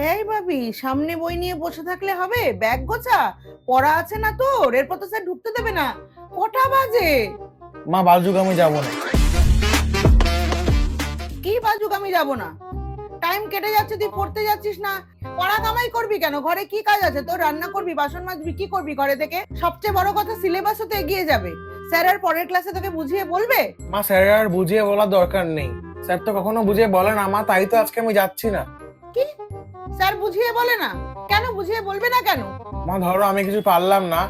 এই ভাবি, সামনে বই নিয়ে বসে থাকলে হবে? ব্যাগ গোছা, পড়া আছে না তোর? এরপর তো স্যার ঢুকতে দেবে না। কটা বাজে? মা বালযুগ আমি যাবো না। কি বাজুক আমি যাব না? টাইম কেটে যাচ্ছে, তুই পড়তে যাচ্ছিস না? পড়া কামাই করবি কেন? ঘরে কি কাজ আছে তোর? রান্না করবি, বাসন মাজবি, কি করবি ঘরে থেকে? সবচেয়ে বড় কথা, সিলেবাসও তো এগিয়ে যাবে। স্যার আর পরের ক্লাসে তোকে বুঝিয়ে বলবে। মা স্যার আর বুঝিয়ে বলার দরকার নেই, স্যার তো কখনো বুঝিয়ে বলে না মা, তাই তো আজকে আমি যাচ্ছি না। কি? স্যার বুঝিয়ে বলে না? কেন বুঝিয়ে বলবে না কেন? মা ধরো আমি কিছু পারলাম না,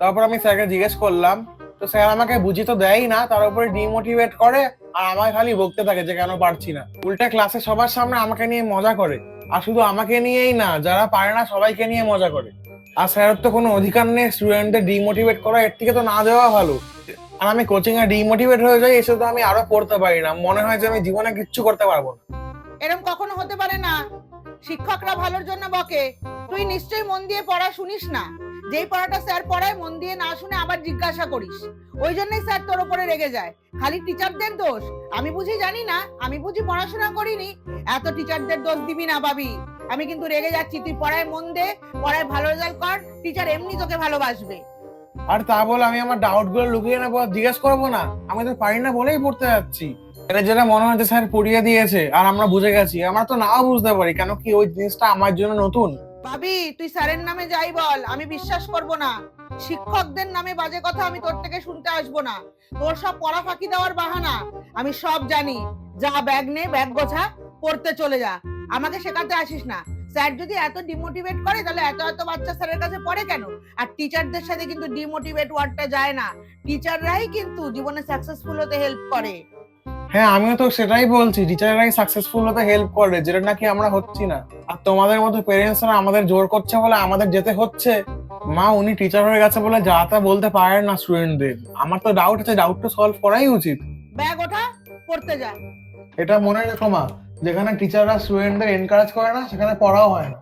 তারপর আমি স্যারকে জিজ্ঞেস করলাম, তো স্যার আমাকে বুঝিয়ে তো দেয়ই না, তার উপরে ডিমোটিভেট করে আর আমায় খালি বকতে থাকে যে কেন পারছি না। উল্টা ক্লাসে সবার সামনে আমাকে নিয়ে মজা করে, আর শুধু আমাকে নিয়েই না, যারা পারে না সবাইকে নিয়ে মজা করে। আর স্যারের তো কোনো অধিকার নেই স্টুডেন্টদের ডিমোটিভেট করা, এর থেকে তো না দেওয়া ভালো। আর আমি কোচিং এ ডিমোটিভেট হয়ে যাই, এসে তো আমি আরো পড়তে পারি না, মনে হয় যে আমি জীবনে কিচ্ছু করতে পারবো না। এরকম কখনো হতে পারে না। শিক্ষকরা ভালোর জন্য বকে। তুই নিশ্চয়ই মন দিয়ে পড়া শুনিস না। যেই পড়াটা স্যার পড়ায় মন দিয়ে না শুনে আবার জিজ্ঞাসা করিস। ওই জন্যই স্যার তোর উপরে রেগে যায়। খালি টিচারদের দোষ? আমি বুঝি জানি না? আমি বুঝি পড়াশোনা করিনি? এত টিচারদের দোষ দিবি না ভাবি। আমি কিন্তু রেগে যাচ্ছি। তুই পড়ায় মন দে, পড়ায় ভালো রেজাল্ট কর, টিচার এমনি তোকে ভালোবাসবে। আর তা বলে আমি আমার ডাউট গুলো লুকিয়ে নেবো আর জিজ্ঞেস করবো না? আমি তো পারি না বলেই পড়তে যাচ্ছি। এটা যেটা মনে হচ্ছে স্যার পড়িয়ে দিয়েছে আর আমরা বুঝে গেছি, আমরা তো নাও বুঝতে পারি, কেন কি ওই জিনিসটা আমার জন্য নতুন। ভাবি, তুই স্যারের নামে যাই বল, আমি বিশ্বাস করব না। শিক্ষকদের নামে বাজে কথা আমি তোর থেকে শুনতে আসবো না। তোর সব পড়া ফাঁকি দেওয়ার বাহানা। আমি সব জানি। যা, ব্যাগ নে, ব্যাগ গোছা, পড়তে চলে যা। আমাকে শেখাতে আসিস না। স্যার যদি এত ডিমোটিভেট করে, তাহলে এত এত বাচ্চা স্যারের কাছে পড়ে কেন? আর টিচারদের সাথে কিন্তু ডিমোটিভেট ওয়ার্ডটা যায় না। টিচাররাই কিন্তু জীবনে সাকসেসফুল হতে হেল্প করে। হ্যাঁ আমিও তো সেটাই বলছি, টিচাররাই সাকসেসফুল হতে হেল্প করে, যেটা নাকি আমরা হচ্ছি না। আর তোমাদের মতো প্যারেন্টসরা আমাদের জোর করছে বলে আমাদের যেতে হচ্ছে। মা উনি টিচার হয়ে গেছে বলে যা তা বলতে পারেন না স্টুডেন্টদের। আমার তো ডাউট আছে, ডাউটটা সলভ করাই উচিত। ব্যাগ ওঠা, পড়তে যা। এটা মনে রেখো মা, যেখানে টিচাররা স্টুডেন্টদের এনকারেজ করে না সেখানে পড়াও হয় না।